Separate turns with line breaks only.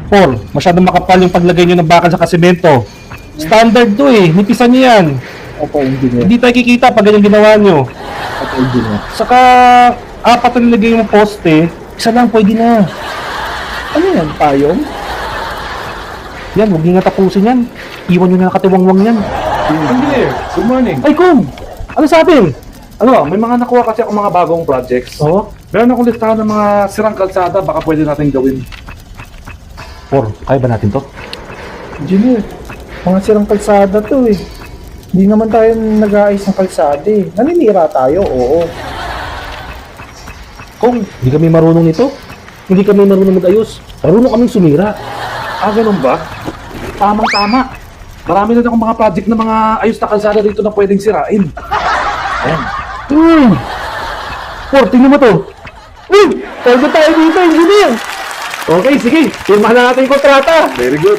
Por, masyadong makapal yung paglagay nyo ng bakal sa kasemento. Standard to eh, nipisan nyo yan.
Opo, engineer.
Hindi tayo kikita pag ganyan ginawa nyo.
Opo, engineer.
Saka, apat na nilagay yung poste, isa lang pwede na.
Ano yan, payong?
Yan, huwag nyo nga tapusin yan. Iwan nyo na nakatiwangwang yan.
Engineer, good morning.
Ay, Kum! Ano sa atin?
Ano, may mga nakuha kasi ako mga bagong projects.
Oo?
Meron akong listahan ng mga sirang kalsada, baka pwede natin gawin.
Por, kaya ba natin to?
Engineer, mga sirang kalsada to eh. Hindi naman tayo nag-aayos ng kalsada eh. Naninira tayo, oo.
Kung hindi kami marunong nito, hindi kami marunong mag-ayos. Marunong kaming sumira.
Ah, ganun ba? Tamang-tama. Marami na akong mga project na mga ayos na kalsada dito na pwedeng sirain. Ayan.
Por, tingnan mo to.
Talgo tayo dito, engineer!
Okay, sige. Firmahan na natin yung kontrata.
Very good.